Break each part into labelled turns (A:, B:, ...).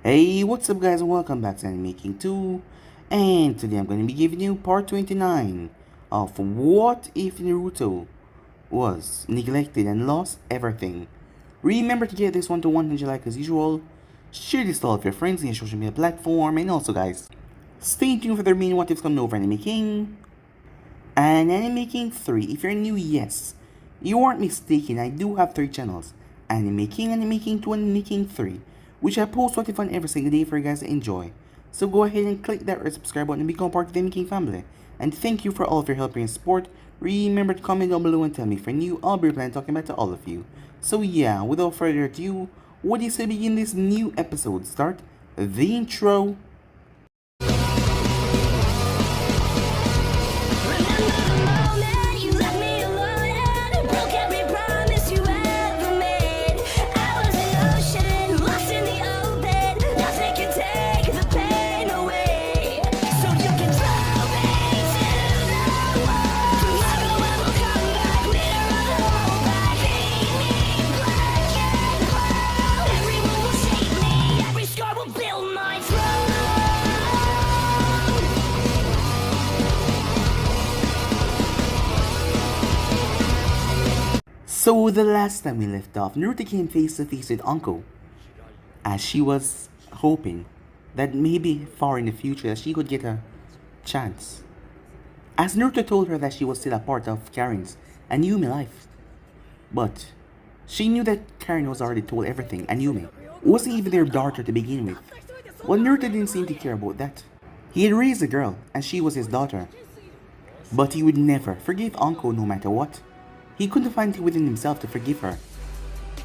A: Hey, what's up guys and welcome back to Anime King 2, and today I'm going to be giving you part 29 of What If Naruto Was Neglected and Lost Everything. Remember to get this one to 100 likes as usual, share this to all of your friends in your social media platform, and also guys, stay tuned for the remaining What Ifs coming over Anime King and Anime King 3. If you're new, yes, you aren't mistaken, I do have 3 channels, Anime King 2, Anime King 3. Which I post what if on every single day for you guys to enjoy. So go ahead and click that red subscribe button and become part of the King family. And thank you for all of your help and support. Remember to comment down below and tell me if you're new, I'll be replying talking back to all of you. So yeah, without further ado, what do you say begin this new episode? Start the intro. So the last time we left off, Naruto came face to face with Anko, as she was hoping that maybe far in the future that she could get a chance. As Naruto told her that she was still a part of Karen's and Yumi life. But she knew that Karen was already told everything and Yumi wasn't even their daughter to begin with. Well, Naruto didn't seem to care about that. He had raised a girl and she was his daughter. But he would never forgive Anko no matter what. He couldn't find it within himself to forgive her.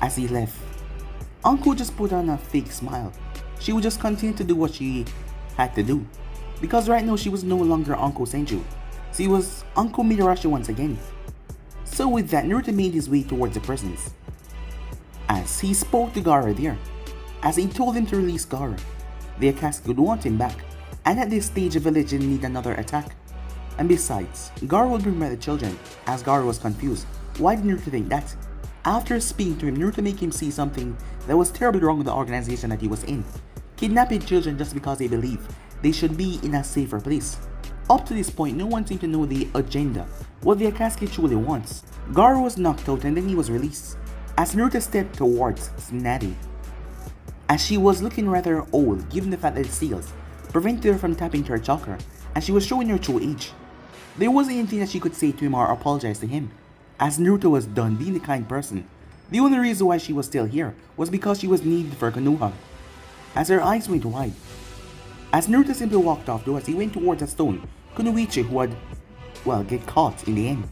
A: As he left, Anko just put on a fake smile. She would just continue to do what she had to do. Because right now she was no longer Anko Senju. She was Anko Midarashi once again. So with that, Naruto made his way towards the prisons. As he spoke to Gaara there. As he told him to release Gaara. The Akatsuki would want him back. And at this stage the village didn't need another attack. And besides, Gaara would bring back the children. As Gaara was confused. Why did Naruto think that? After speaking to him, Naruto made him see something that was terribly wrong with the organization that he was in. Kidnapping children just because they believe they should be in a safer place. Up to this point, no one seemed to know the agenda, what the Akatsuki truly wants. Gaara was knocked out and then he was released. As Naruto stepped towards Tsunade, as she was looking rather old given the fact that the seals prevented her from tapping to her chakra, and she was showing her true age. There wasn't anything that she could say to him or apologize to him. As Naruto was done being the kind person, the only reason why she was still here was because she was needed for Konoha. As her eyes went wide, as Naruto simply walked off though as he went towards a stone, Kunoichi who would, get caught in the end.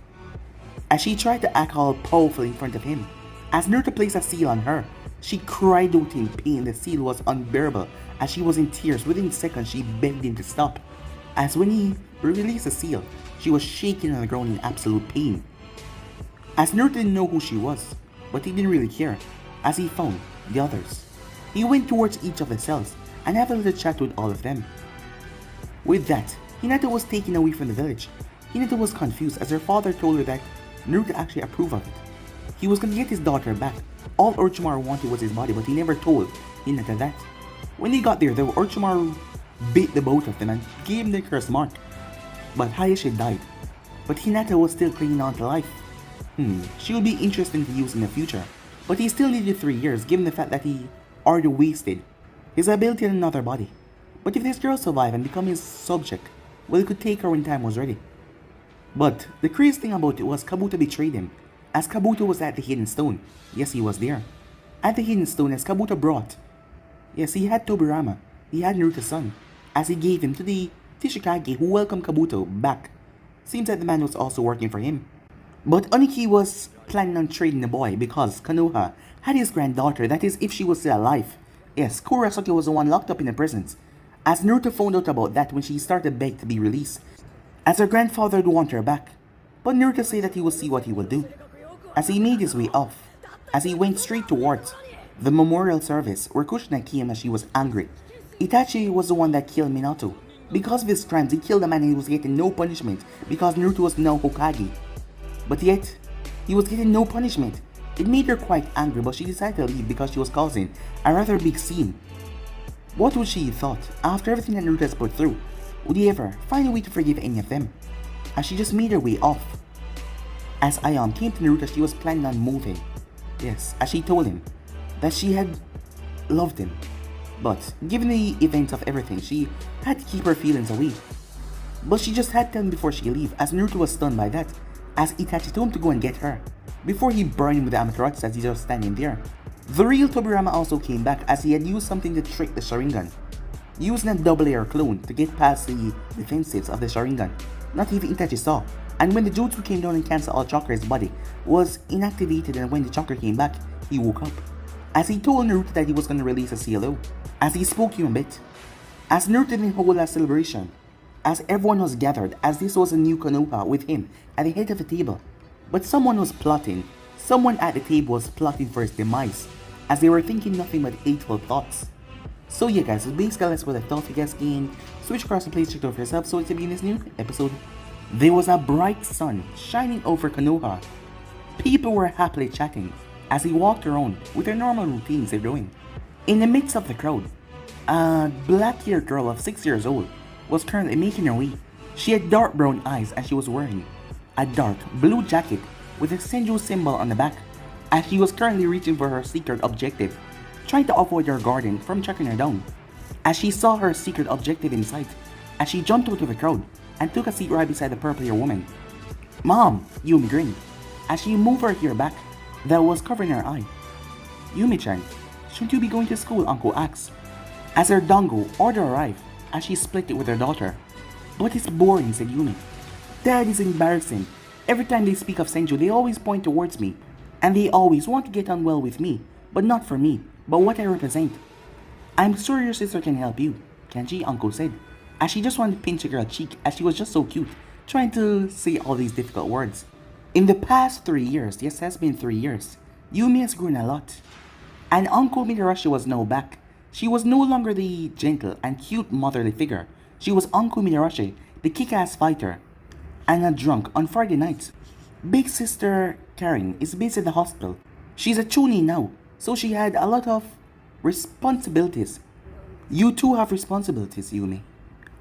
A: As she tried to act all powerful in front of him, as Naruto placed a seal on her, she cried out in pain. The seal was unbearable. As she was in tears, within seconds she begged him to stop. As when he released the seal, she was shaking on the ground in absolute pain. As Naruto didn't know who she was, but he didn't really care, as he found the others. He went towards each of the cells and had a little chat with all of them. With that, Hinata was taken away from the village. Hinata was confused as her father told her that Naruto actually approved of it. He was going to get his daughter back. All Orochimaru wanted was his body, but he never told Hinata that. When they got there, though, Orochimaru beat the both of them and gave him the curse mark. But Hayashi died. But Hinata was still clinging on to life. She would be interesting to use in the future. But he still needed 3 years given the fact that he already wasted his ability in another body. But if this girl survived and become his subject, well, he could take her when time was ready. But the crazy thing about it was Kabuto betrayed him. As Kabuto was at the Hidden Stone. Yes, he was there. At the Hidden Stone as Kabuto brought. Yes, he had Tobirama. He had Naruto's son. As he gave him to the Tishikage who welcomed Kabuto back. Seems like the man was also working for him. But Oniki was planning on trading the boy because Konoha had his granddaughter, that is if she was still alive. Yes, Kurosaki was the one locked up in the prisons. As Naruto found out about that when she started to beg to be released. As her grandfather would want her back. But Naruto said that he would see what he would do. As he made his way off. As he went straight towards the memorial service where Kushina came as she was angry. Itachi was the one that killed Minato. Because of his crimes, he killed a man and he was getting no punishment because Naruto was now Hokage. But yet, he was getting no punishment. It made her quite angry, but she decided to leave because she was causing a rather big scene. What would she thought after everything that Naruto has put through? Would he ever find a way to forgive any of them? As she just made her way off. As Ayam came to Naruto, she was planning on moving. Yes, as she told him that she had loved him. But given the events of everything, she had to keep her feelings away. But she just had to tell him before she leave, as Naruto was stunned by that, as Itachi told him to go and get her, before he burned him with the Amaterasu as he's just standing there. The real Tobirama also came back as he had used something to trick the Sharingan, using a double-layer clone to get past the defensives of the Sharingan. Not even Itachi saw, and when the Jutsu came down and canceled all chakra, his body was inactivated, and when the chakra came back, he woke up. As he told Naruto that he was going to release a CLO, as he spoke to him a bit. As Naruto didn't hold a celebration, as everyone was gathered, as this was a new Konoha with him at the head of the table. But someone was plotting, someone at the table was plotting for his demise, as they were thinking nothing but hateful thoughts. So yeah guys, so basically that's what I thought. You guys can switch across the place, check it out for yourself. So to be in this new episode, there was a bright sun shining over Konoha. People were happily chatting as he walked around with their normal routines they're doing. In the midst of the crowd, a black-haired girl of 6 years old was currently making her way. She had dark brown eyes and she was wearing a dark blue jacket with a Senju symbol on the back, as she was currently reaching for her secret objective, trying to avoid her guardian from tracking her down. As she saw her secret objective in sight, as she jumped out of the crowd and took a seat right beside the purple-haired woman. "Mom," Yumi grinned, as she moved her hair back that was covering her eye. "Yumi-chan, shouldn't you be going to school?" Uncle asked, as her dango order arrived, as she split it with her daughter. "But it's boring," said Yumi. "Dad is embarrassing. Every time they speak of Senju, they always point towards me, and they always want to get on well with me, but not for me, but what I represent. I'm sure your sister can help you, can't she?" Uncle said, as she just wanted to pinch a girl's cheek, as she was just so cute, trying to say all these difficult words. In the past 3 years, yes, it has been 3 years, Yumi has grown a lot. And Uncle Midarashi was now back. She was no longer the gentle and cute motherly figure. She was Uncle Midarashi, the kick-ass fighter, and a drunk on Friday nights. Big sister Karen is based at the hospital. She's a chunin now, so she had a lot of responsibilities. "You too have responsibilities, Yumi."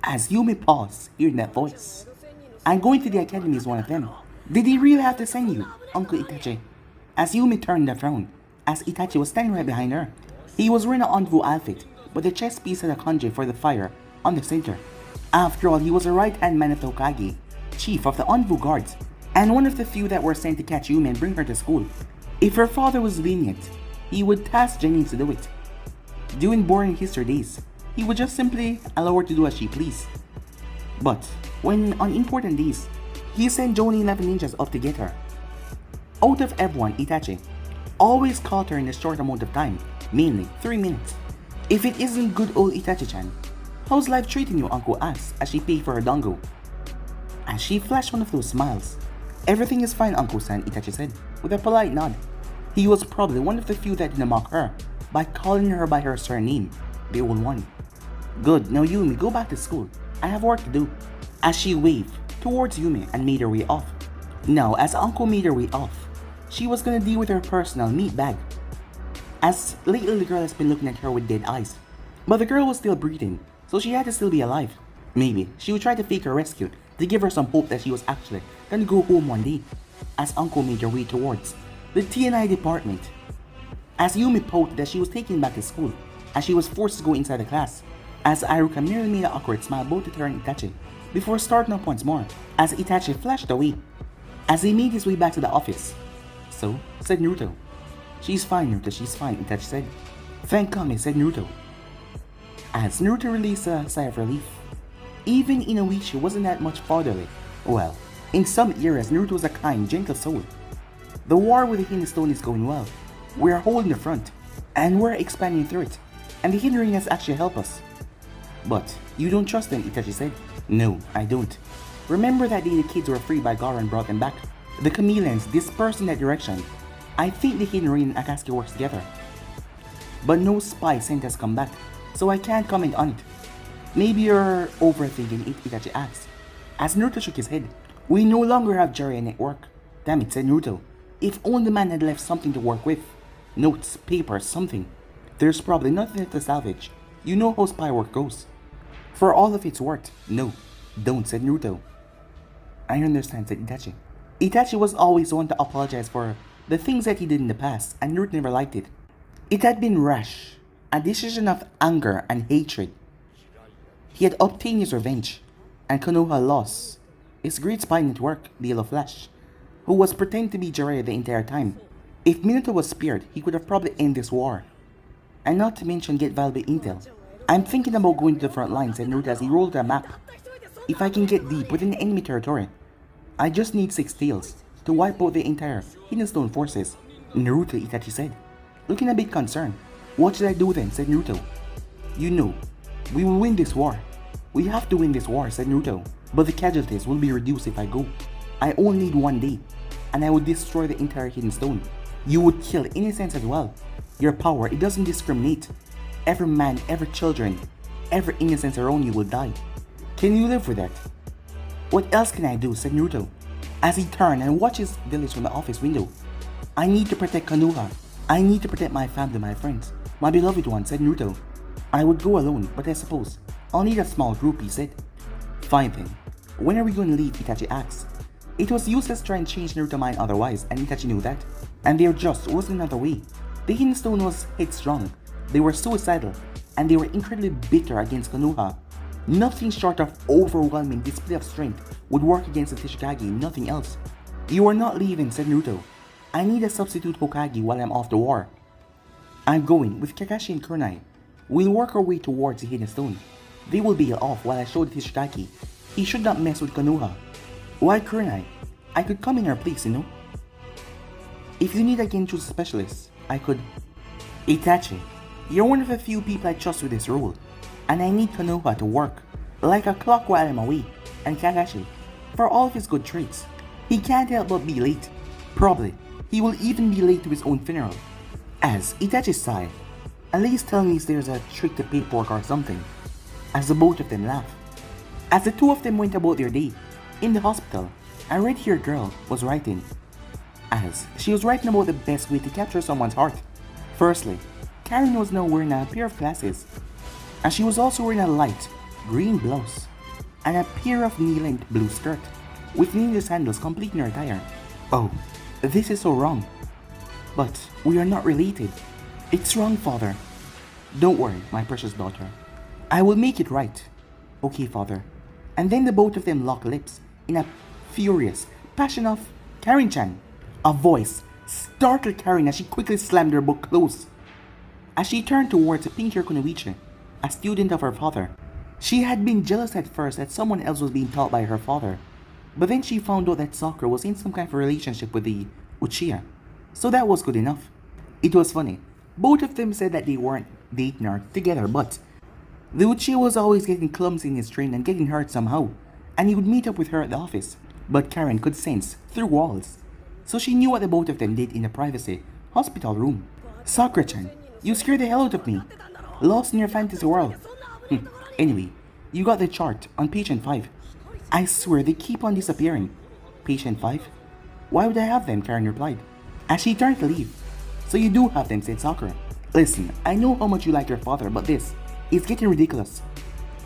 A: As Yumi paused, hearing that voice. "And going to the academy is one of them." "Did he really have to send you, Uncle Itachi?" As Yumi turned and frowned, as Itachi was standing right behind her. He was wearing an envoy outfit, but the chest piece had a kanji for the fire on the center. After all, he was a right-hand man of the Hokage, chief of the envoy guards, and one of the few that were sent to catch Yumi and bring her to school. If her father was lenient, he would task Jennings to do it. During boring history days, he would just simply allow her to do as she pleased. But when on important days, he sent Johnny 11 ninjas up to get her. Out of everyone, Itachi always caught her in a short amount of time, mainly 3 minutes. "If it isn't good old Itachi-chan, how's life treating you?" Uncle asked as she paid for her dango. As she flashed one of those smiles. "Everything is fine, Uncle-san," Itachi said, with a polite nod. He was probably one of the few that didn't mock her by calling her by her surname, the old one. "Good, now Yumi, go back to school. I have work to do." As she waved towards Yumi and made her way off. Now, as Uncle made her way off, she was gonna deal with her personal meat bag. As lately the girl has been looking at her with dead eyes. But the girl was still breathing, so she had to still be alive. Maybe she would try to fake her rescue to give her some hope that she was actually gonna go home one day. As Uncle made her way towards the TNI department. As Yumi pouted that she was taken back to school, as she was forced to go inside the class. As Iruka merely made an awkward smile both at her and Itachi, before starting up once more, as Itachi flashed away. As he made his way back to the office. "So," said Naruto. "She's fine, Naruto, she's fine," Itachi said. "Thank Kami," said Naruto. As Naruto released a sigh of relief. Even Inoichi wasn't that much fatherly. Well, in some areas, Naruto was a kind, gentle soul. The war with the Hidden Stone is going well. We're holding the front, and we're expanding through it, and the Hidden Ring has actually helped us. "But you don't trust them," Itachi said. "No, I don't. Remember that day the kids were freed by Gaara and brought them back? The chameleons dispersed in that direction. I think the Hidden Ring and Akatsuki works together. But no spy scent has come back, so I can't comment on it." "Maybe you're overthinking it," Itachi asked. As Naruto shook his head. "We no longer have Jiraiya network." "Damn it," said Naruto. "If only the man had left something to work with. Notes, paper, something. There's probably nothing left to salvage. You know how spy work goes. For all of its worth, no, don't, said Naruto. I understand, said Itachi. Itachi was always one to apologize for the things that he did in the past, and Naruto never liked it. It had been rash, a decision of anger and hatred. He had obtained his revenge, and Konoha lost his great spy network, the Yellow Flash, who was pretending to be Jiraiya the entire time. If Minato was spared, he could have probably ended this war. And not to mention get valuable intel. I'm thinking about going to the front lines, said Naruto as he rolled a map. If I can get deep within the enemy territory, I just need 6 tails to wipe out the entire Hidden Stone forces. Naruto, Itachi said, looking a bit concerned. What should I do then, said Naruto. You know, we will win this war. We have to win this war, said Naruto. But the casualties will be reduced if I go. I only need 1 day, and I would destroy the entire Hidden Stone. You would kill innocents as well. Your power, it doesn't discriminate. Every man, every children, every innocent around you will die. Can you live with that? What else can I do, said Naruto, as he turned and watched his village from the office window. I need to protect Konoha. I need to protect my family, my friends. My beloved one, said Naruto. I would go alone, but I suppose I'll need a small group, he said. Fine then. When are we going to leave, Itachi asked. It was useless trying to change Naruto's mind otherwise, and Itachi knew that. And there just wasn't another way. The Hidden Stone was headstrong. They were suicidal, and they were incredibly bitter against Konoha. Nothing short of overwhelming display of strength would work against the Tishikage, nothing else. You are not leaving, said Naruto. I need a substitute Hokage while I'm off the war. I'm going with Kakashi and Kunai. We'll work our way towards the Hidden Stone. They will bail off while I show the Tishikage he should not mess with Konoha. Why Kunai? I could come in her place, you know? If you need a Genjutsu specialist, I could... Itachi, you're one of the few people I trust with this role, and I need Konoha to work like a clock while I'm away, and Kakashi, for all of his good traits. He can't help but be late. Probably, he will even be late to his own funeral. As Itachi sighed, at least tell me there's a trick to paperwork or something, as the both of them laughed. As the two of them went about their day, in the hospital, a red-haired girl was writing. As she was writing about the best way to capture someone's heart. Firstly, Karen was now wearing a pair of glasses, and she was also wearing a light green blouse and a pair of knee-length blue skirt with ninja sandals completing her attire. Oh, this is so wrong. But we are not related. It's wrong, father. Don't worry, my precious daughter. I will make it right. Okay, father. And then the both of them locked lips in a furious passion of Karen-chan. A voice startled Karen as she quickly slammed her book closed. As she turned towards Pinker Kunoichi, a student of her father, she had been jealous at first that someone else was being taught by her father, but then she found out that Sakura was in some kind of relationship with the Uchiha, so that was good enough. It was funny, both of them said that they weren't dating or together, but the Uchiha was always getting clumsy in his train and getting hurt somehow, and he would meet up with her at the office, but Karen could sense through walls, so she knew what the both of them did in the privacy hospital room. Sakura-chan, you scared the hell out of me. Lost in your fantasy world. Anyway, you got the chart on patient 5. I swear they keep on disappearing. Patient 5? Why would I have them? Karen replied, as she turned to leave. So you do have them, said Sakura. Listen, I know how much you like your father, but this is getting ridiculous.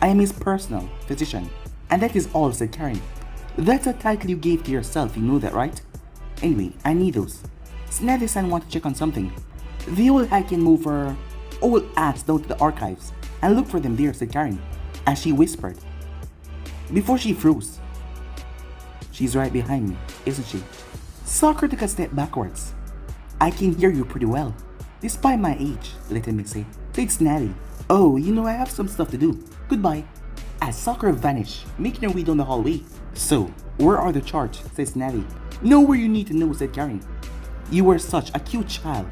A: I am his personal physician, and that is all, said Karen. That's a title you gave to yourself, you know that, right? Anyway, I need those. Snelly-san wants to check on something. The old hag can move her old ass down to the archives and look for them there, said Karen, as she whispered, before she froze. She's right behind me, isn't she? Sakura took a step backwards. I can hear you pretty well, despite my age, let me say, said Snally. Oh, you know I have some stuff to do. Goodbye. As Sakura vanished, making her way down the hallway. So, where are the charts, said Snally. Know where you need to know, said Karen. You were such a cute child.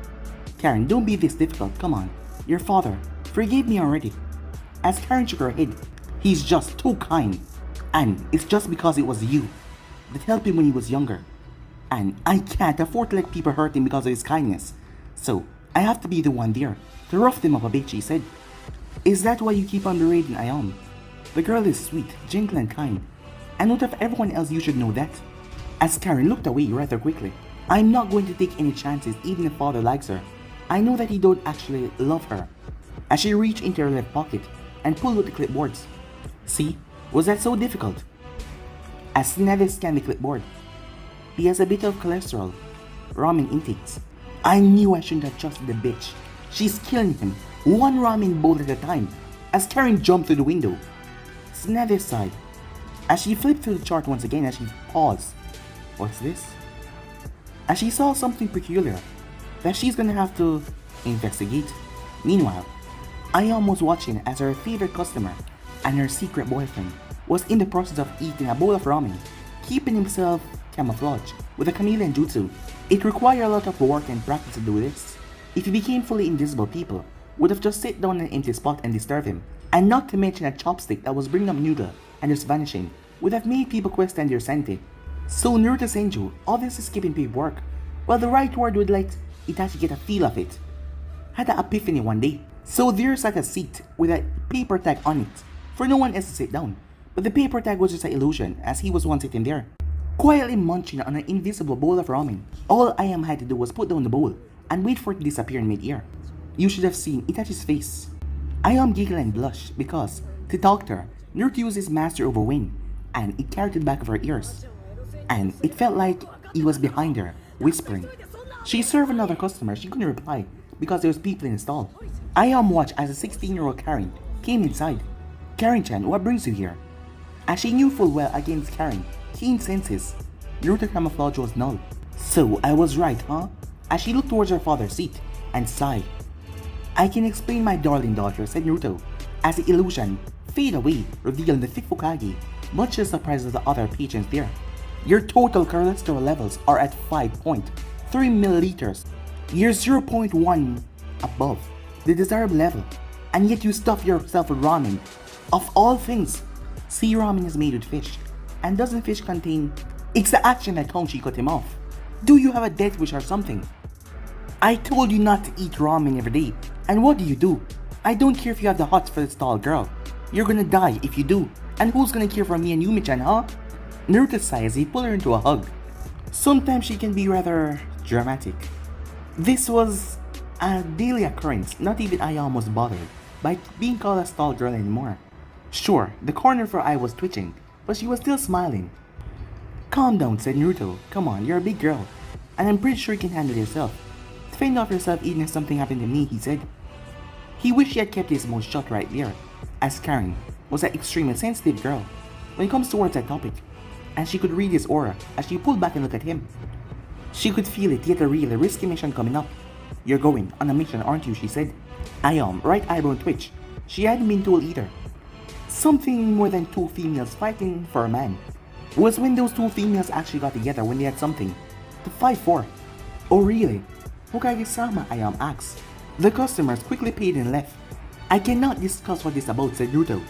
A: Karen, don't be this difficult, come on. Your father forgave me already. As Karen shook her head, he's just too kind. And it's just because it was you that helped him when he was younger. And I can't afford to let people hurt him because of his kindness. So, I have to be the one there to rough them up a bit, she said. Is that why you keep on berating Ion? The girl is sweet, gentle and kind. And out of everyone else you should know that. As Karen looked away rather quickly. I'm not going to take any chances even if father likes her. I know that he don't actually love her. as she reached into her left pocket and pulled out the clipboards. See, was that so difficult? As Tsunade scanned the clipboard, he has a bit of cholesterol, ramen intakes. I knew I shouldn't have trusted the bitch. She's killing him, one ramen bowl at a time, as Karen jumped through the window. Tsunade sighed, as she flipped through the chart once again as she paused. What's this? As she saw something peculiar that she's gonna have to investigate. Meanwhile, Ayam was watching as her favorite customer and her secret boyfriend was in the process of eating a bowl of ramen, keeping himself camouflaged with a chameleon jutsu. It required a lot of work and practice to do this. If he became fully invisible, people would have just sit down in an empty spot and disturb him. And not to mention a chopstick that was bringing up noodle and just vanishing would have made people question their sanity. So Naruto Senju obviously skipping paperwork, while the right word would let Itachi get a feel of it. Had an epiphany one day. So there sat a seat with a paper tag on it for no one else to sit down. But the paper tag was just an illusion as he was one sitting there, quietly munching on an invisible bowl of ramen. All Ayam had to do was put down the bowl and wait for it to disappear in mid-air. You should have seen Itachi's face. Ayam giggled and blushed because, to talk to her, Naruto used his master over wind, and it carried the back of her ears. And it felt like he was behind her, whispering. She served another customer, she couldn't reply because there was people in the stall. Ayam watched as a 16-year-old Karen came inside. Karen-chan, what brings you here? As she knew full well against Karen, keen senses, Naruto camouflage was null. So I was right, huh? As she looked towards her father's seat and sighed. I can explain, my darling daughter, said Naruto, as the illusion faded away, revealing the fifth Hokage, much to the surprise of the other patrons there. Your total cholesterol levels are at 5.3 milliliters. You're 0.1 above the desired level, and yet you stuff yourself with ramen. Of all things, sea ramen is made with fish, and doesn't fish contain... It's the action that counts, she cut him off. Do you have a death wish or something? I told you not to eat ramen every day, and what do? I don't care if you have the hots for this tall girl. You're gonna die if you do, and who's gonna care for me and Yumi-chan, huh? Naruto sighed as he pulled her into a hug. Sometimes she can be rather dramatic. This was a daily occurrence, not even Ayam was bothered by being called a tall girl anymore. Sure, the corner of her eye was twitching, but she was still smiling. Calm down, said Naruto. Come on, you're a big girl, and I'm pretty sure you can handle yourself. Fend off yourself even if something happened to me, he said. He wished he had kept his mouth shut right there, as Karen was an extremely sensitive girl when it comes towards that topic, and she could read his aura as she pulled back and looked at him. She could feel it, yet a really risky mission coming up. You're going on a mission, aren't you, she said. Ayam, right eyebrow twitch. She hadn't been told either. Something more than two females fighting for a man. Was when those two females actually got together when they had something to fight for. Oh really? Hokage-sama, Ayam asked. The customers quickly paid and left. I cannot discuss what this is about, said Naruto.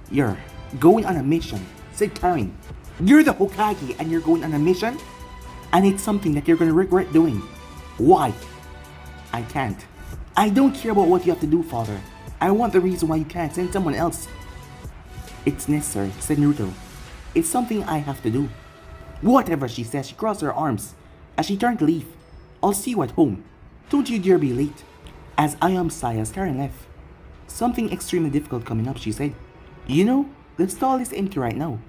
A: You're going on a mission, said Karen. You're the Hokage and you're going on a mission? And it's something that you're gonna regret doing. Why? I can't. I don't care about what you have to do, father. I want the reason why you can't send someone else. It's necessary, said Naruto. It's something I have to do. Whatever, she said. She crossed her arms as she turned to leave. I'll see you at home. Don't you dare be late. As Ayam sighed as Karen left. Something extremely difficult coming up, she said. You know, the stall is empty right now,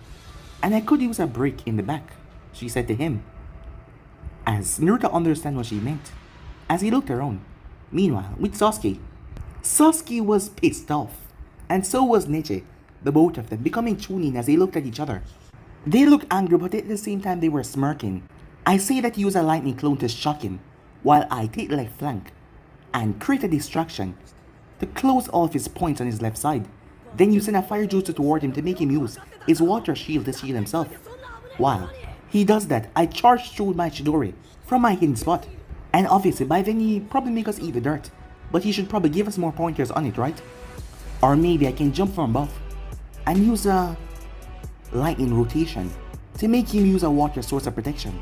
A: and I could use a break in the back, she said to him. As Naruto understood what she meant, as he looked around. Meanwhile, with Sasuke. Sasuke was pissed off, and so was Neche, the both of them becoming chunin as they looked at each other. They looked angry, but at the same time they were smirking. I say that you use a lightning clone to shock him, while I take the left flank and create a distraction to close all of his points on his left side. Then you send a fire jutsu toward him to make him use his water shield to shield himself. While he does that, I charge through my Chidori from my hidden spot. And obviously by then he probably make us eat the dirt, but he should probably give us more pointers on it, right? Or maybe I can jump from above and use a lightning rotation to make him use a water source of protection.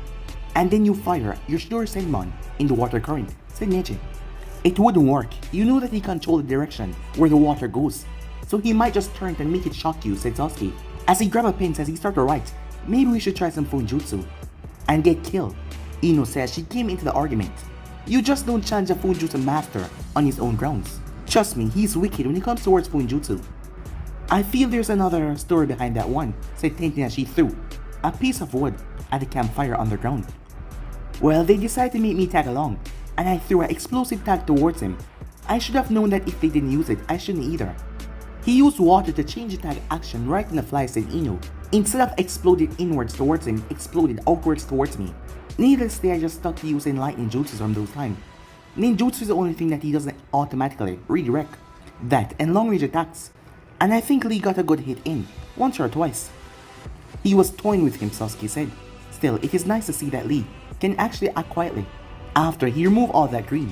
A: And then you fire your Shidori Senmon in the water current, said Neji. It wouldn't work. You know that he controls the direction where the water goes, so he might just turn and make it shock you, said Sasuke. As he grabbed a pen as he started to write, maybe we should try some Funjutsu and get killed. Ino says she came into the argument. You just don't challenge a Funjutsu master on his own grounds. Trust me, he's wicked when it comes towards Fuinjutsu. I feel there's another story behind that one, said Tenten as she threw a piece of wood at the campfire underground. Well, they decided to make me tag along, and I threw an explosive tag towards him. I should have known that if they didn't use it, I shouldn't either. He used water to change the tag action right in the fly, said Ino. Instead of exploding inwards towards him, exploded outwards towards me. Needlessly, I just stuck to using lightning jutsus from those times. Ninjutsu is the only thing that he doesn't automatically redirect. That and long range attacks. And I think Lee got a good hit in, once or twice. He was toying with him, Sasuke said. Still, it is nice to see that Lee can actually act quietly after he removed all that green.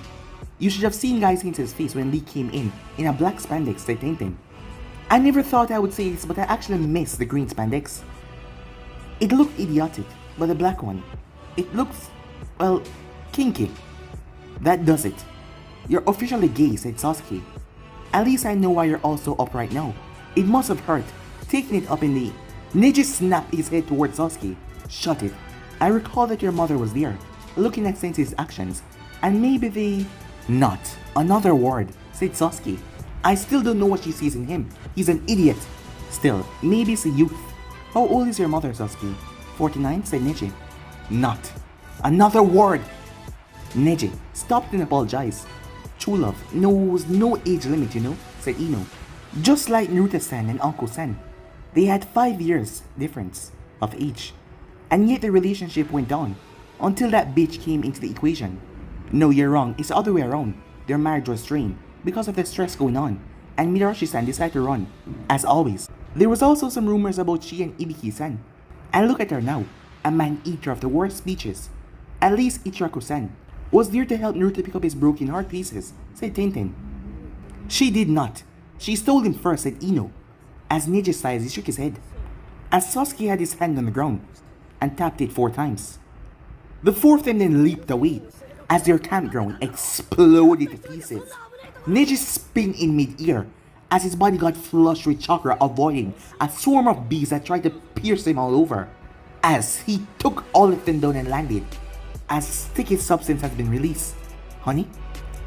A: You should have seen guys into his face when Lee came in a black spandex, said Tenten. I never thought I would say this, but I actually missed the green spandex. It looked idiotic, but the black one, it looks, well, kinky. That does it. You're officially gay, said Sasuke. At least I know why you're all so up right now. It must have hurt, taking it up in the... Neji snapped his head towards Sasuke. Shut it. I recall that your mother was there, looking at Sensei's actions, and maybe they... Not. Another word, said Sasuke. I still don't know what she sees in him. He's an idiot. Still, maybe it's a youth. How old is your mother, Sasuke? 49, said Neji. Not. Another word! Neji, stop and apologize. True love knows no age limit, you know, said Ino. Just like Naruto-san and Uncle-san. They had 5 years difference of age. And yet the relationship went on, until that bitch came into the equation. No, you're wrong, it's the other way around. Their marriage was strained, because of the stress going on, and Midarashi-san decided to run, as always. There was also some rumors about she and Ibiki-san. And look at her now, a man-eater of the worst speeches. At least Ichiraku-san was there to help Naruto pick up his broken heart pieces, said Tenten. She did not. She stole him first, said Ino. As Neji sighed, he shook his head. As Sasuke had his hand on the ground, and tapped it 4 times. The 4th time then leaped away, as their campground exploded to pieces. Neji spun in mid-air, as his body got flushed with chakra, avoiding a swarm of bees that tried to pierce him all over. As he took all of them down and landed, as sticky substance has been released. Honey?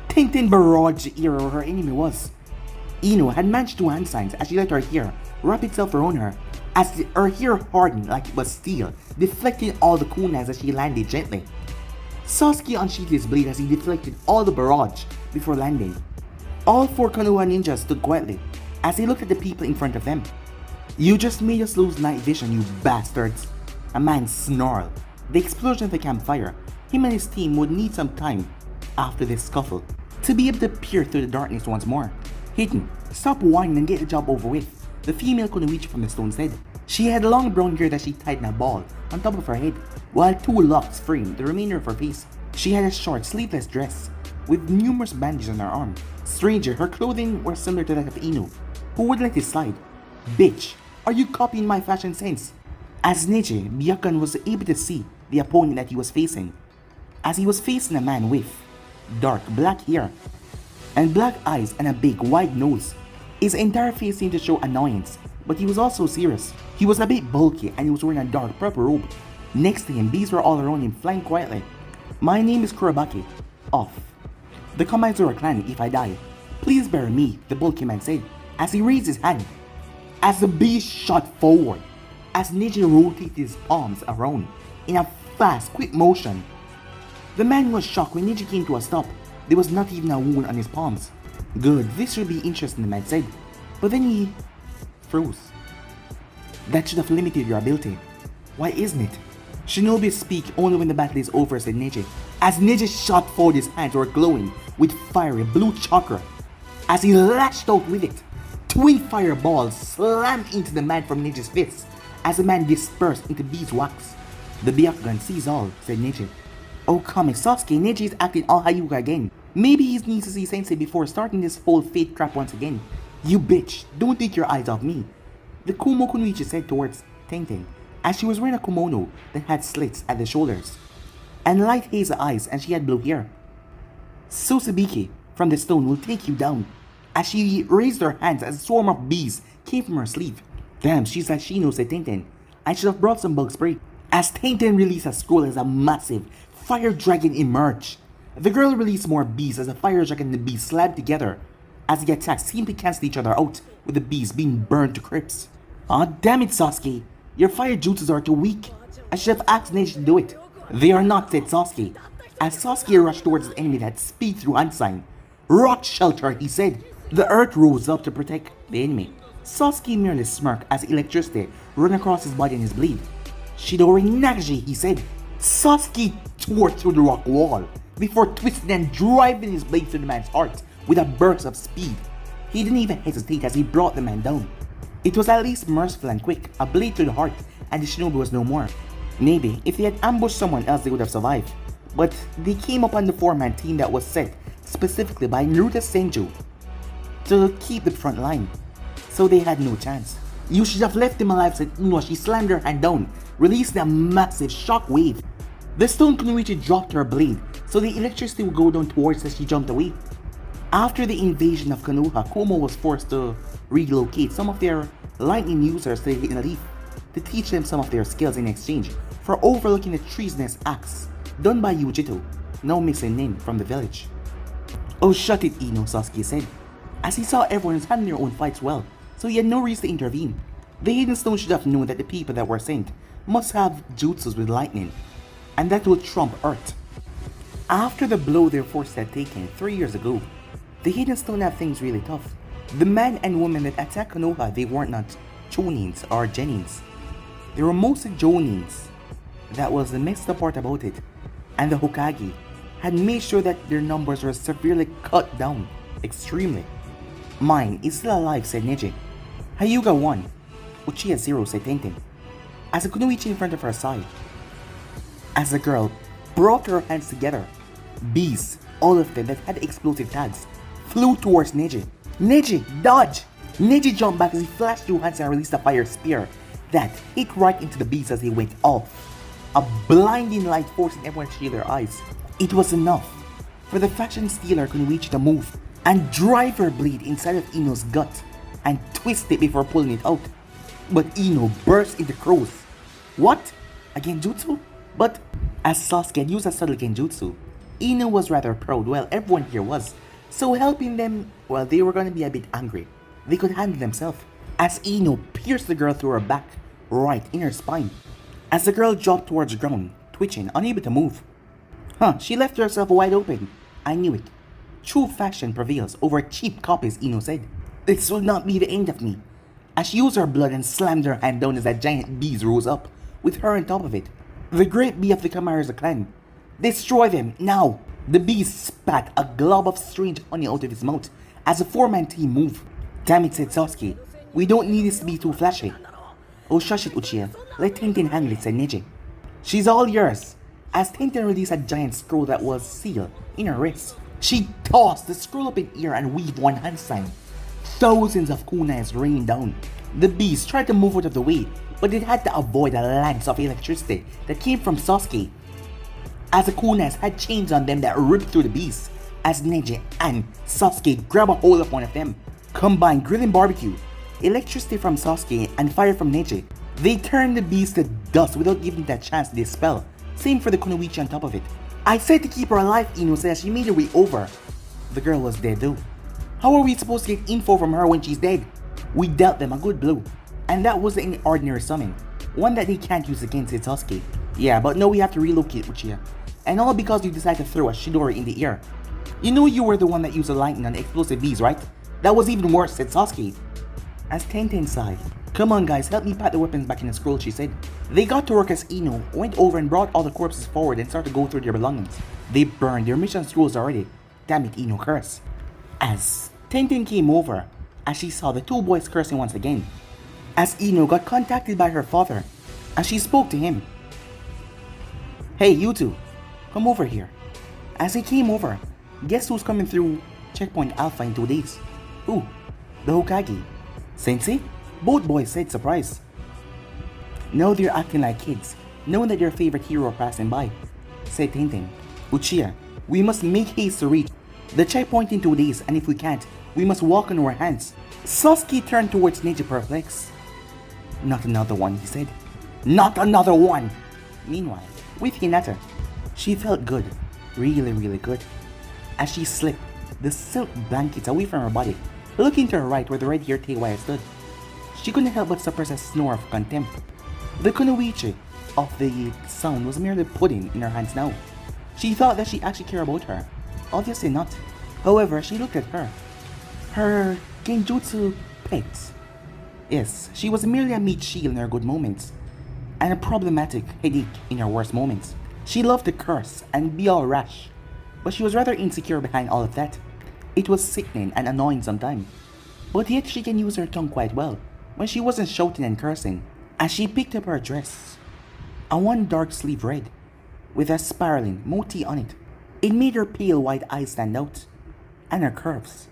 A: Tenten barraged the ear where her enemy was. Ino had managed 2 hand signs as she let her hair wrap itself around her, as her hair hardened like it was steel, deflecting all the kunais as she landed gently. Sasuke unsheathed his blade as he deflected all the barrage before landing. All 4 Konoha ninjas stood quietly as they looked at the people in front of them. You just made us lose night vision, you bastards. A man snarled. The explosion of the campfire, him and his team would need some time after this scuffle to be able to peer through the darkness once more. Hidden, stop whining and get the job over with, the female Kunoichi from the stone said. She had long brown hair that she tied in a ball on top of her head, while 2 locks framed the remainder of her face. She had a short sleeveless dress with numerous bandages on her arm. Stranger, her clothing were similar to that of Ino, who would let it slide. Bitch, are you copying my fashion sense? As Neji, Byakugan was able to see the opponent that he was facing, as he was facing a man with dark black hair and black eyes and a big wide nose. His entire face seemed to show annoyance, but he was also serious. He was a bit bulky and he was wearing a dark purple robe. Next to him, bees were all around him, flying quietly. My name is Kurabaki. Off. The Kamaizura clan, if I die. Please bury me, the bulky man said, as he raised his hand. As the beast shot forward, as Neji rotated his palms around in a fast, quick motion. The man was shocked when Neji came to a stop. There was not even a wound on his palms. Good, this should be interesting, the man said. But then he froze. That should have limited your ability. Why isn't it? Shinobi speak only when the battle is over, said Neji. As Neji shot forward, his hands were glowing with fiery blue chakra. As he lashed out with it, twin fireballs slammed into the man from Neji's fist as the man dispersed into beeswax. The Byakugan sees all, said Neji. Oh come on, Sasuke, Neji is acting all Hayuga again. Maybe he needs to see Sensei before starting this whole fate crap once again. You bitch, don't take your eyes off me, the Kumo Kunoichi said towards Tenten, as she was wearing a kimono that had slits at the shoulders and light hazel eyes, and she had blue hair. Susubiki from the stone will take you down. As she raised her hands as a swarm of bees came from her sleeve. Damn, she's like Shino, said Tenten. I should have brought some bug spray. As Tenten released a scroll as a massive fire dragon emerged. The girl released more bees as a fire dragon and the bees slapped together. as the attacks seemed to cancel each other out, with the bees being burned to crisp. Aw, damn it, Sasuke. Your fire jutsus are too weak. I should have asked Neji to do it. They are not, said Sasuke. As Sasuke rushed towards the enemy that speed through hand sign. Rock shelter, he said. The earth rose up to protect the enemy. Sasuke merely smirked as electricity ran across his body and his blade. Chidori Nagaji, he said. Sasuke tore through the rock wall before twisting and driving his blade through the man's heart with a burst of speed. He didn't even hesitate as he brought the man down. It was at least merciful and quick, a blade to the heart, and the shinobi was no more. Maybe if they had ambushed someone else they would have survived, but they came upon the 4-man team that was set specifically by Naruto Senju to keep the front line, so they had no chance. You should have left him alive, said Ino as she slammed her hand down, releasing a massive shock wave. The stone Kunoichi dropped her blade, so the electricity would go down towards her as she jumped away. After the invasion of Konoha, Komo was forced to relocate some of their lightning users to the Hidden Leaf to teach them some of their skills in exchange for overlooking the treasonous acts done by Yujito, now missing Nin, from the village. Oh, shut it, Ino, Sasuke said, as he saw everyone was handling their own fights well, so he had no reason to intervene. The Hidden Stone should have known that the people that were sent must have jutsus with lightning, and that will trump Earth. After the blow their force had taken 3 years ago, the Hidden Stone had things really tough. The men and women that attacked Konoha, they weren't not Chonins or Genins. They were mostly Jonins. That was the messed up part about it. And the Hokage had made sure that their numbers were severely cut down, extremely. Mine is still alive, said Neji. Hyuga 1. Uchiha 0, said Tenten, as the Kunoichi in front of her sighed. As the girl brought her hands together, bees, all of them that had explosive tags, flew towards Neji. Neji, dodge! Neji jumped back as he flashed through hands and released a fire spear that hit right into the bees as they went off. A blinding light forcing everyone to shield their eyes. It was enough for the fashion stealer Kunoichi to move and drive her blade inside of Ino's gut and twist it before pulling it out. But Ino burst into crows. What? A genjutsu? But as Sasuke had used a subtle genjutsu, Ino was rather proud, while everyone here was. So helping them, well, they were going to be a bit angry. They could handle themselves. As Ino pierced the girl through her back, right in her spine. As the girl dropped towards the ground, twitching, unable to move. She left herself wide open. I knew it. True fashion prevails over cheap copies, Ino said. This will not be the end of me. As she used her blood and slammed her hand down as that giant beast rose up, with her on top of it. The great bee of the Kamaraza clan. Destroy them, now! The beast spat a glob of strange honey out of his mouth as the 4-man team moved. Damn it, said Sasuke. We don't need this to be too flashy. Oh, shush it, Uchiha. Let Tenten handle it, said Neji. She's all yours. As Tenten released a giant scroll that was sealed in her wrist, she tossed the scroll up in air and weaved one hand sign. Thousands of kunais rained down. The beast tried to move out of the way, but it had to avoid a lance of electricity that came from Sasuke, as the kunais had chains on them that ripped through the beast. As Neji and Sasuke grabbed a hold of one of them, combined grilling barbecue, electricity from Sasuke and fire from Neji, they turned the beast to dust without giving it a chance to dispel. Same for the Kunoichi on top of it. I said to keep her alive, Ino said as she made her way over. The girl was dead though. How are we supposed to get info from her when she's dead? We dealt them a good blow, and that wasn't any ordinary summon, one that they can't use against Sasuke. Yeah, but now we have to relocate Uchiha, and all because you decided to throw a Chidori in the air. You know you were the one that used the lightning on the explosive bees, right? That was even worse, said Sasuke. As Tenten sighed, come on guys, help me pack the weapons back in the scroll, she said. They got to work as Ino went over and brought all the corpses forward and started to go through their belongings. They burned their mission scrolls already. Damn it, Ino cursed. As Tenten came over, as she saw the two boys cursing once again. As Ino got contacted by her father, as she spoke to him. Hey, you two, come over here. As he came over, guess who's coming through Checkpoint Alpha in 2 days? Who? The Hokage. Sensei? Both boys said surprise. Now they're acting like kids, knowing that their favorite hero are passing by, said Tenten. Uchiha, we must make haste to reach the checkpoint in 2 days, and if we can't, we must walk on our hands. Sasuke turned towards Neji perplexed. Not another one, he said. Not another one! Meanwhile, with Hinata, she felt good, really good, as she slipped the silk blankets away from her body, looking to her right where the red-haired Teiwaya stood. She couldn't help but suppress a snore of contempt. The kunoichi of the sound was merely pudding in her hands now. She thought that she actually cared about her. Obviously not. However, she looked at her. Her genjutsu pet. Yes, she was merely a meat shield in her good moments, and a problematic headache in her worst moments. She loved to curse and be all rash, but she was rather insecure behind all of that. It was sickening and annoying sometimes, but yet she can use her tongue quite well when she wasn't shouting and cursing. As she picked up her dress, a one dark sleeve red, with a spiraling motif on it. It made her pale white eyes stand out, and her curves,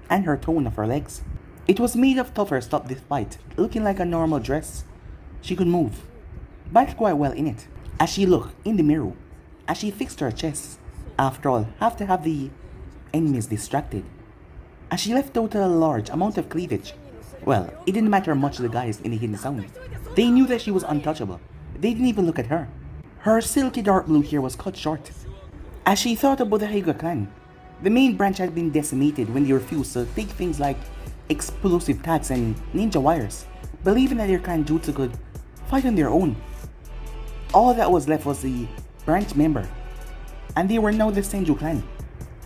A: and her tone of her legs. It was made of tougher stuff despite looking like a normal dress. She could move, back quite well in it. As she looked in the mirror, as she fixed her chest, after all, have to have the enemies distracted. As she left out a large amount of cleavage. Well, it didn't matter much to the guys in the hidden sound. They knew that she was untouchable. They didn't even look at her. Her silky dark blue hair was cut short. As she thought about the Hyuga clan, the main branch had been decimated when they refused to take things like explosive tags and ninja wires, believing that their clan jutsu could fight on their own. All that was left was the branch member, and they were now the Senju clan.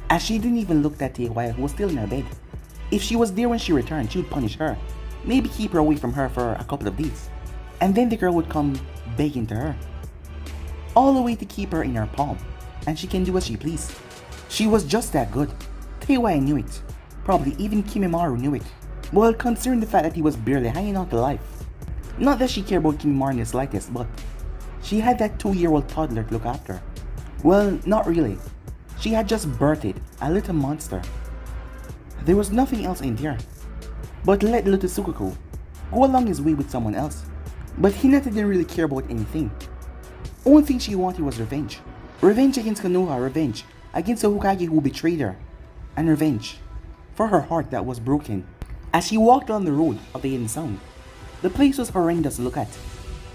A: As she didn't even look at Teiwaya, who was still in her bed. If she was there when she returned, she would punish her, maybe keep her away from her for a couple of days, and then the girl would come begging to her, all the way to keep her in her palm, and she can do as she pleased. She was just that good. Teiwaya knew it. Probably even Kimimaro knew it. Well, considering the fact that he was barely hanging on to life. Not that she cared about Kimimaro in the slightest, but she had that 2-year-old toddler to look after. Well, not really. She had just birthed a little monster. There was nothing else in there. But let little Tsukuko go along his way with someone else. But Hinata didn't really care about anything. Only thing she wanted was revenge. Revenge against Konoha, revenge against the Hokage who betrayed her, and revenge for her heart that was broken. As she walked down the road of the hidden sound, the place was horrendous to look at.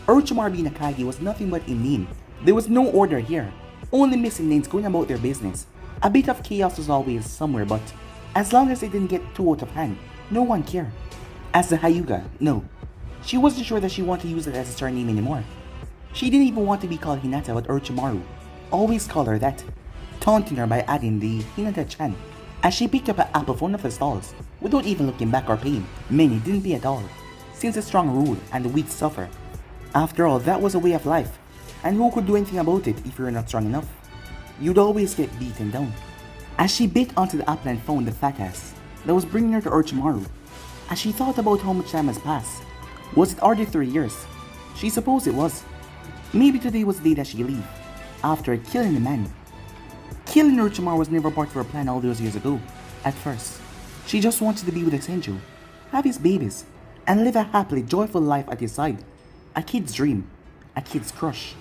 A: Orochimaru being a Kage was nothing but inane. There was no order here, only missing names going about their business. A bit of chaos was always somewhere, but as long as it didn't get too out of hand, no one cared. As the Hyuga, no. She wasn't sure that she wanted to use it as a surname anymore. She didn't even want to be called Hinata, but Orochimaru always called her that, taunting her by adding the Hinata-chan. As she picked up an apple from one of the stalls, without even looking back or paying. Many didn't pay at all, since the strong rule and the weak suffer. After all, that was a way of life, and who could do anything about it if you were not strong enough? You'd always get beaten down. As she bit onto the apple and found the fat ass that was bringing her to Orochimaru, as she thought about how much time has passed, was it already 3 years? She supposed it was. Maybe today was the day that she leave, after killing the man. Killing Orochimaru was never part of her plan all those years ago. At first, she just wanted to be with Senju, have his babies, and live a happily joyful life at his side. A kid's dream, a kid's crush.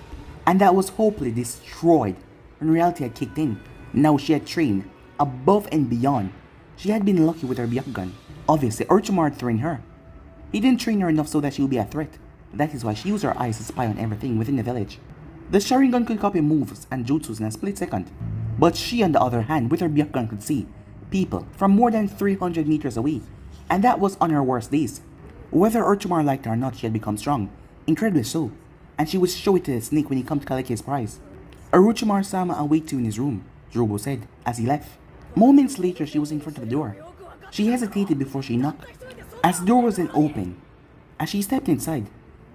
A: And that was hopefully destroyed when reality had kicked in. Now she had trained above and beyond. She had been lucky with her Byakugan. Obviously, Orochimaru had trained her. He didn't train her enough so that she would be a threat. That is why she used her eyes to spy on everything within the village. The Sharingan could copy moves and jutsus in a split second. But she, on the other hand, with her Byakugan could see people from more than 300 meters away. And that was on her worst days. Whether Orochimaru liked her or not, she had become strong. Incredibly so. And she would show it to the snake when he come to collect his prize. Orochimaru-sama await you in his room, Drogo said as he left. Moments later, she was in front of the door. She hesitated before she knocked. As the door was then open, as she stepped inside,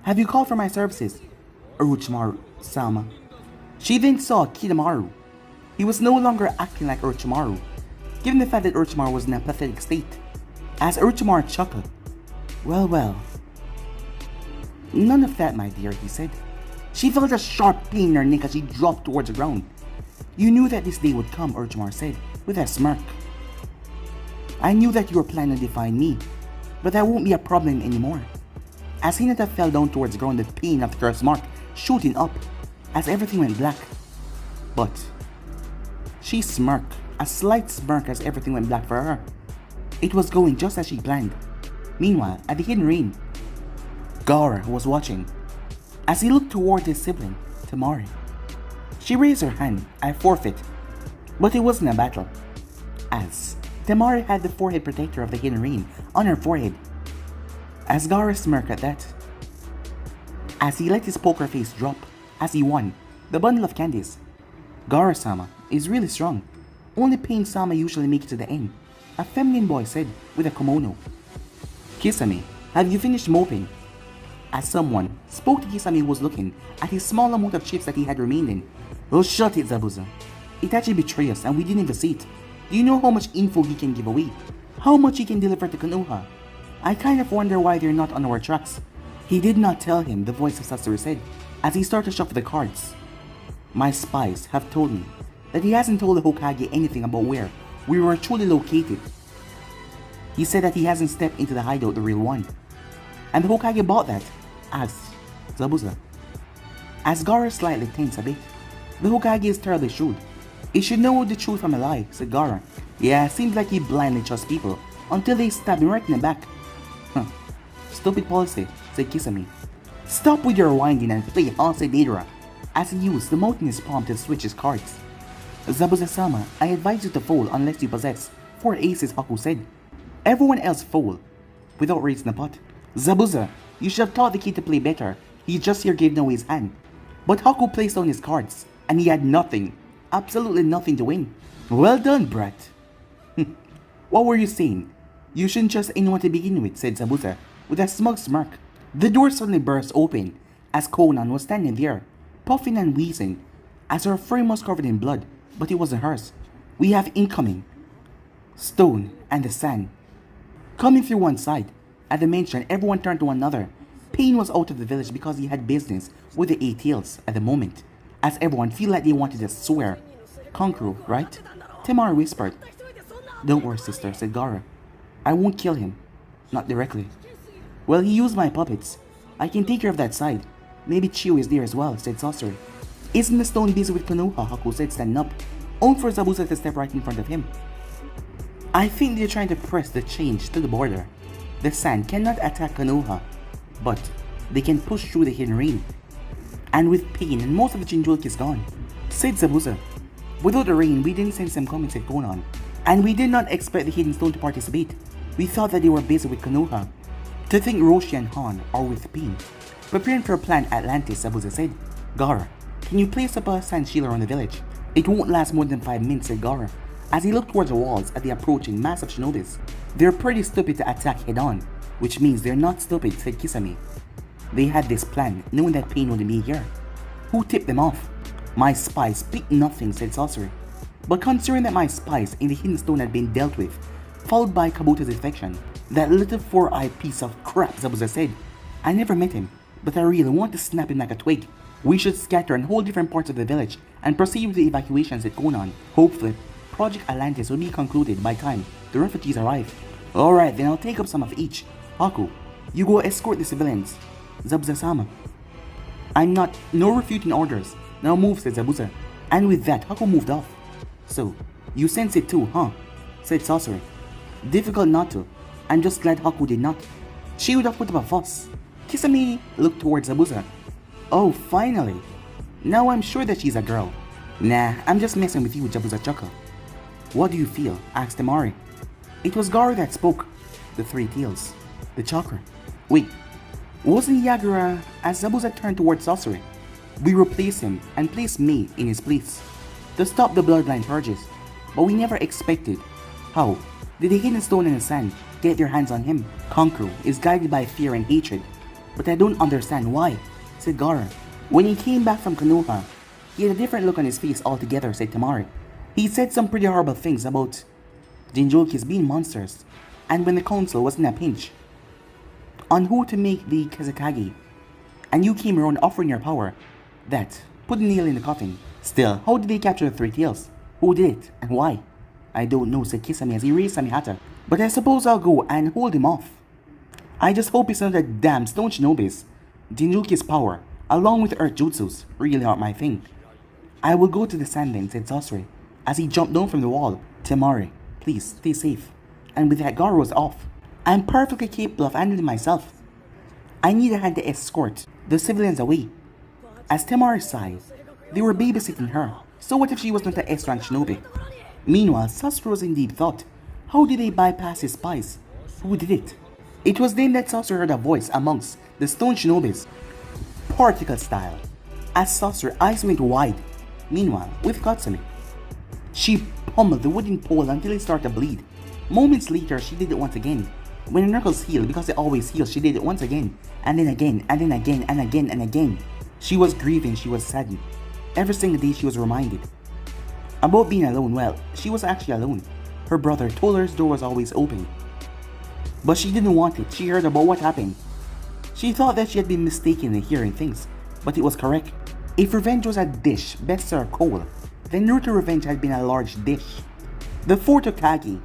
A: "Have you called for my services?" Orochimaru-sama. She then saw Kidomaru. He was no longer acting like Orochimaru, given the fact that Orochimaru was in a pathetic state. As Orochimaru chuckled, "Well, well. None of that, my dear," he said. She felt a sharp pain in her neck as she dropped towards the ground. "You knew that this day would come," Orochimaru said, with a smirk. "I knew that you were planning to define me, but that won't be a problem anymore." As Hinata fell down towards the ground, the pain of the curse mark shooting up as everything went black. But she smirked, a slight smirk as everything went black for her. It was going just as she planned. Meanwhile, at the hidden rain, Gaara was watching. As he looked toward his sibling, Temari, she raised her hand, "I forfeit." But it wasn't a battle. as Temari had the forehead protector of the hidden rain on her forehead. As Gaara smirked at that, as he let his poker face drop as he won the bundle of candies. Gaara-sama is really strong. Only Pain-sama usually make it to the end, a feminine boy said with a kimono. Kisame, have you finished moping? As someone spoke to Kisame who was looking at his small amount of chips that he had remained in. Oh, shut it, Zabuza. Itachi betrayed us and we didn't even see it. Do you know how much info he can give away? How much he can deliver to Konoha? I kind of wonder why they're not on our tracks. He did not tell him, the voice of Sasori said, as he started to shuffle the cards. My spies have told me that he hasn't told the Hokage anything about where we were truly located. He said that he hasn't stepped into the hideout, the real one. And the Hokage bought that, as Zabuza. As Gaara slightly tensed a bit, the Hokage is terribly shrewd. He should know the truth from a lie, said Gaara. Yeah, seems like he blindly trusts people until they stab him right in the back. Huh. Stupid policy, said Kisame. Stop with your whining and play Hanse Deidara, as he used the mouth in his palm to switch his cards. Zabuza-sama, I advise you to fold unless you possess 4 aces, Haku said. Everyone else fold, without raising a pot. Zabuza, you should have taught the kid to play better. He just here gave away his hand. But Haku placed down his cards, and he had nothing, absolutely nothing to win. Well done, brat. What were you saying? You shouldn't trust anyone to begin with, said Zabuza, with a smug smirk. The door suddenly burst open, as Konan was standing there, puffing and wheezing, as her frame was covered in blood, but it wasn't hers. We have incoming. Stone and the sand. Coming through one side. At the mention, everyone turned to one another. Pain was out of the village because he had business with the Eight Tails at the moment, as everyone feel like they wanted to swear. Kankuro, right? Temari whispered. Don't worry, sister, said Gaara. I won't kill him. Not directly. Well, he used my puppets. I can take care of that side. Maybe Chiyo is there as well, said Sasori. Isn't the stone busy with Konoha? Haku said, standing up, only for Zabuza to step right in front of him. I think they're trying to press the change to the border. The sand cannot attack Konoha, but they can push through the hidden rain. And with Pain and most of the Jinchuriki is gone, said Zabuza. Without the rain, we didn't sense them coming, said Konan. And we did not expect the hidden stone to participate. We thought that they were busy with Konoha. To think Roshi and Han are with Pain. Preparing for a planned Atlantis, Zabuza said. Gaara, can you place up a sand shield around the village? It won't last more than 5 minutes, said Gaara, as he looked towards the walls at the approaching mass of shinobis. They're pretty stupid to attack head-on, which means they're not stupid, said Kisame. They had this plan, knowing that Pain wouldn't be here. Who tipped them off? My spies picked nothing, said Sasori. But considering that my spies in the hidden stone had been dealt with, followed by Kabuto's defection, that little 4-eyed piece of crap, Zabuza said. I never met him, but I really want to snap him like a twig. We should scatter and hold different parts of the village and proceed with the evacuations at Konan. Hopefully, Project Atlantis will be concluded by time the refugees arrive. Alright, then I'll take up some of each. Haku, you go escort the civilians. Zabuza-sama. No refuting orders. Now move, said Zabuza. And with that, Haku moved off. So, you sense it too, huh? Said Sasori. Difficult not to. I'm just glad Haku did not. She would have put up a fuss. Kisame looked towards Zabuza. Oh, finally. Now I'm sure that she's a girl. Nah, I'm just messing with you, Zabuza chuckled. What do you feel? Asked Temari. It was Gaara that spoke. The 3 tails. The chakra. Wait, wasn't Yagura? As Zabuza turned towards Sasori. We replaced him and placed me in his place to stop the bloodline purges, but we never expected. How did the hidden stone in the sand get their hands on him? Kankuro is guided by fear and hatred, but I don't understand why, said Gaara. When he came back from Konoha, he had a different look on his face altogether, said Temari. He said some pretty horrible things about Jinchurikis being monsters, and when the council was in a pinch on who to make the Kazekage, and you came around offering your power, that put a nail in the coffin. Still, how did they capture the 3 tails? Who did it, and why? I don't know, said Kisame as he raised Hinata, but I suppose I'll go and hold him off. I just hope it's not that damn stone shinobis. Jinchuriki's power, along with earth jutsus, really aren't my thing. I will go to the sand then, said Sasori, as he jumped down from the wall. Temari, please, stay safe. And with that, Gaara was off. I'm perfectly capable of handling myself. I need a hand to escort the civilians away. As Temari sighed, they were babysitting her, so what if she was not an S-rank shinobi? Meanwhile, Sasori was in deep thought. How did they bypass his spies? Who did it? It was then that Sasori heard a voice amongst the stone shinobis, particle style. As Sasori's eyes went wide. Meanwhile, with Katsumi, she pummeled the wooden pole until it started to bleed. Moments later, she did it once again. When her knuckles healed, because they always heal, she did it once again, and then again, and then again, and again, and again. She was grieving, she was saddened. Every single day she was reminded about being alone. Well, she was actually alone. Her brother told her his door was always open. But she didn't want it. She heard about what happened. She thought that she had been mistaken in hearing things, but it was correct. If revenge was a dish best served cold, then Naruto revenge had been a large dish. The fourth Hokage,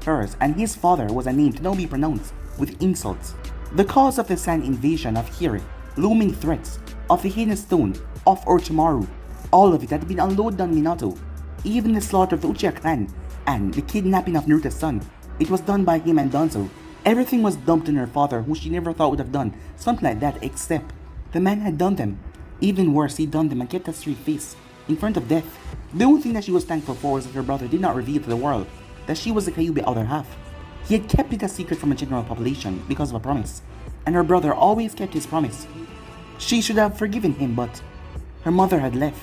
A: hers and his father, was a name to now be pronounced with insults. The cause of the Sand invasion of Hiri, looming threats, of the Hidden Stone, of Orochimaru, all of it had been unloaded on Minato. Even the slaughter of the Uchiha clan and the kidnapping of Naruto's son, it was done by him and Danzo. Everything was dumped on her father, who she never thought would have done something like that, except the man had done them. Even worse, he'd done them and kept a straight face in front of death. The only thing that she was thankful for was that her brother did not reveal to the world that she was the Kyuubi other half. He had kept it a secret from a general population because of a promise, and her brother always kept his promise. She should have forgiven him, but her mother had left,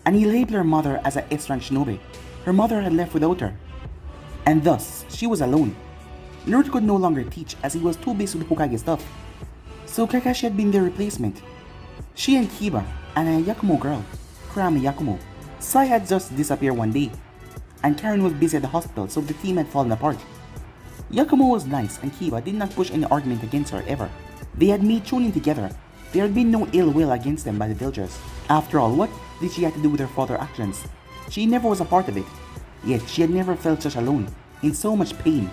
A: and he labeled her mother as a S-rank shinobi. Her mother had left without her, and thus she was alone. Naruto could no longer teach as he was too busy with Hokage stuff, so Kakashi had been their replacement. She and Kiba and a Yakumo girl, Kurama Yakumo, Sai had just disappeared one day, and Karen was busy at the hospital, so the team had fallen apart. Yakumo was nice and Kiba did not push any argument against her ever. They had made Chunin together. There had been no ill will against them by the villagers. After all, what did she have to do with her father's actions? She never was a part of it. Yet she had never felt such alone, in so much pain.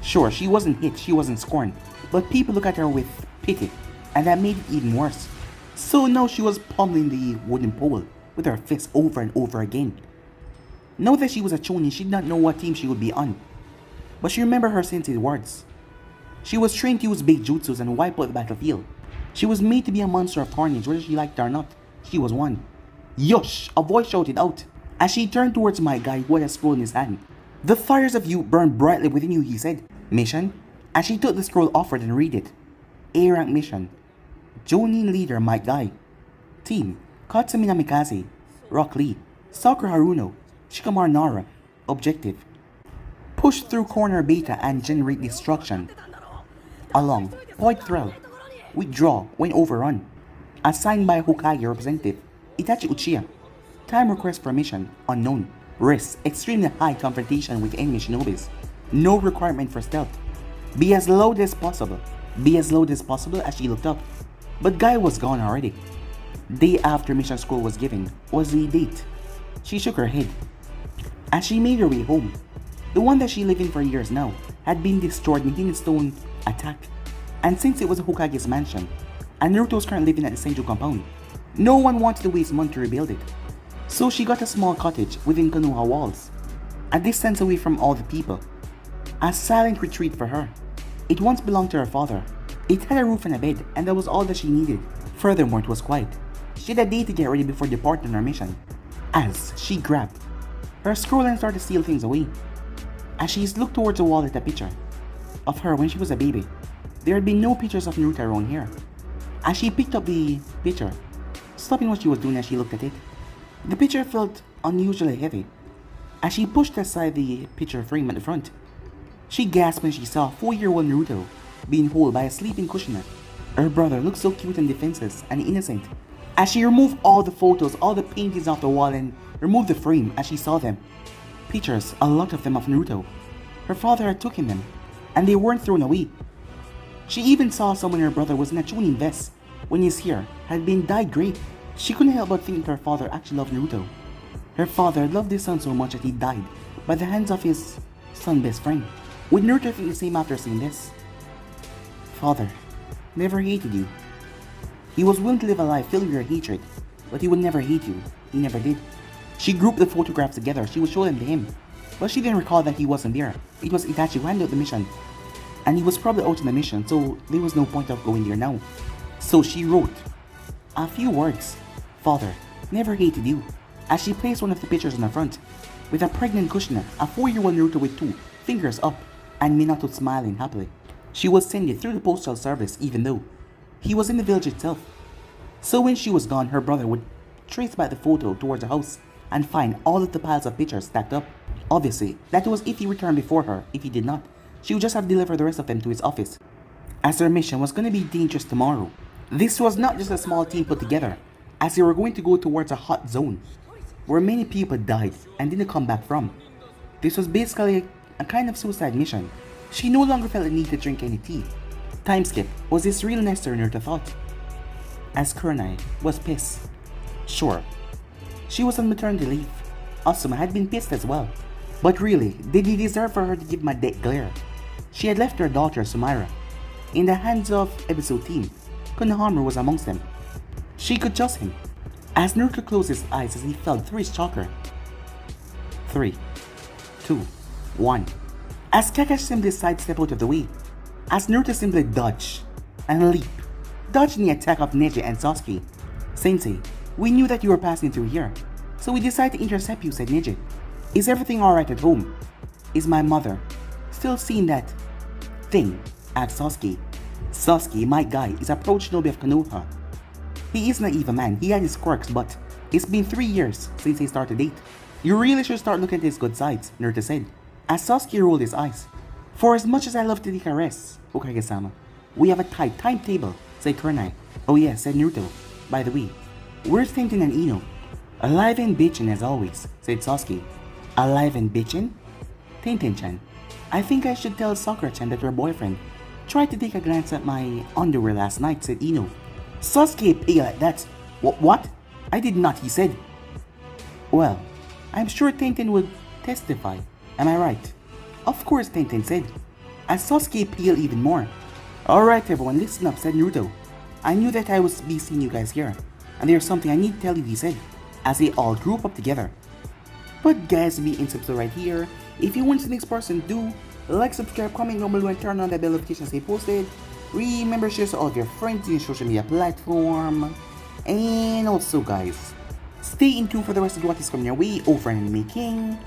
A: Sure, she wasn't hit, she wasn't scorned, but people look at her with pity, and that made it even worse. So now she was pummeling the wooden pole with her fist over and over again. Now that she was a Chunin, she did not know what team she would be on, but she remembered her sensei's words. She was trained to use big jutsus and wipe out the battlefield. She was made to be a monster of carnage, whether she liked it or not. She was one. Yosh! A voice shouted out as she turned towards my guy who had a scroll in his hand. The fires of youth burn brightly within you, he said. Mission? As she took the scroll offered and read it. A-rank mission. Jonin leader Mike Guy. Team Katsumi Namikaze, Rock Lee, Sakura Haruno, Shikamaru Nara. Objective: push through corner beta and generate destruction. Along Point Thrill. Withdraw when overrun. Assigned by Hokage representative Itachi Uchiha. Time request for mission unknown. Risk extremely high confrontation with enemy shinobis. No requirement for stealth. Be as loud as possible. Be as loud as possible as she looked up. But Guy was gone already. Day after mission scroll was given was the date. She shook her head. As she made her way home, the one that she lived in for years now had been destroyed in the Hidden Stone attack. And since it was Hokage's mansion, and Naruto was currently living at the Senju compound, no one wanted to waste money to rebuild it. So she got a small cottage within Konoha walls, a distance away from all the people. A silent retreat for her. It once belonged to her father. It had a roof and a bed, and that was all that she needed. Furthermore, it was quiet. She had a day to get ready before departing on her mission. As she grabbed her scroll and started to steal things away. As she looked towards the wall at a picture of her when she was a baby, there had been no pictures of Naruto around here. As she picked up the picture, stopping what she was doing as she looked at it, the picture felt unusually heavy. As she pushed aside the picture frame at the front, she gasped when she saw 4-year-old Naruto being held by a sleeping kushina. Her brother looked so cute and defenseless and innocent. As she removed all the photos, all the paintings off the wall and removed the frame as she saw them. Pictures, a lot of them of Naruto. Her father had taken them, and they weren't thrown away. She even saw someone her brother was in a Chunin vest when his hair had been dyed grey. She couldn't help but think that her father actually loved Naruto. Her father loved his son so much that he died by the hands of his son's best friend. Would Naruto think the same after seeing this? Father never hated you. He was willing to live a life filled with your hatred, but he would never hate you. He never did. She grouped the photographs together. She would show them to him, but she didn't recall that he wasn't there. It was Itachi who handled the mission, and he was probably out on the mission, so there was no point of going there now. So she wrote a few words. Father never hated you. As she placed one of the pictures on the front, with a pregnant Kushina, a 4-year-old Naruto with 2 fingers up, and Minato smiling happily. She would send it through the postal service even though he was in the village itself. So when she was gone, her brother would trace back the photo towards the house and find all of the piles of pictures stacked up. Obviously, that was if he returned before her. If he did not, she would just have delivered the rest of them to his office, as her mission was going to be dangerous tomorrow. This was not just a small team put together, as they were going to go towards a hot zone, where many people died and didn't come back from. This was basically a kind of suicide mission. She no longer felt the need to drink any tea. Time skip, was this real necessary, Naruto thought, as Kurenai was pissed. Sure, she was on maternity leave. Asuma had been pissed as well. But really, did he deserve for her to give him a death glare? She had left her daughter Sumaira in the hands of episode team. Konoha was amongst them. She could trust him. As Naruto closed his eyes as he fell through his chakra. 3, 2, 1. As Kakashi simply sidestepped out of the way, as Naruto simply dodged and leap, dodging the attack of Neji and Sasuke. Sensei, we knew that you were passing through here, so we decided to intercept you, said Neji. Is everything alright at home? Is my mother still seeing that thing? Asked Sasuke. Sasuke, my guy, is a pro shinobi of Konoha. He is naive a man, he had his quirks, but it's been 3 years since they started date. You really should start looking at his good sides, Naruto said, as Sasuke rolled his eyes. For as much as I love to take a rest, Hokage-sama, we have a tight timetable, said Kurenai. Oh yeah, said Naruto. By the way, where's Tenten and Ino? Alive and bitchin' as always, said Sasuke. Alive and bitchin'? Tenten-chan, I think I should tell Sakura-chan that her boyfriend tried to take a glance at my underwear last night, said Ino. Sasuke pale at that. What? I did not, he said. Well, I'm sure Tenten would testify, am I right? Of course, Tenten said, as Sasuke paled even more. Alright everyone, listen up, said Naruto. I knew that I would be seeing you guys here, and there's something I need to tell you, he said, as they all group up together. But guys, be in subscribe right here. If you want to see the next person, do like, subscribe, comment down below, and turn on the bell notifications they posted. Remember, share to all of your friends in your social media platform. And also guys, stay in tune for the rest of what is coming your way over in Anime King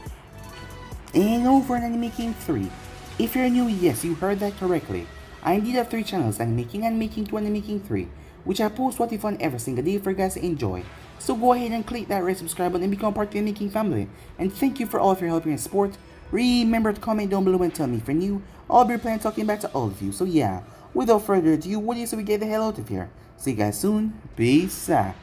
A: and over in Anime King 3. If you're new, yes, you heard that correctly. I indeed have 3 channels, Anime King, Anime King 2, and Anime King 3, which I post what if fun every single day for you guys to enjoy. So go ahead and click that red subscribe button and become part of the Anime King family. And thank you for all of your help and support. Remember to comment down below and tell me if you're new. I'll be planning talking back to all of you. So yeah, without further ado, what do you say we get the hell out of here? See you guys soon. Peace out.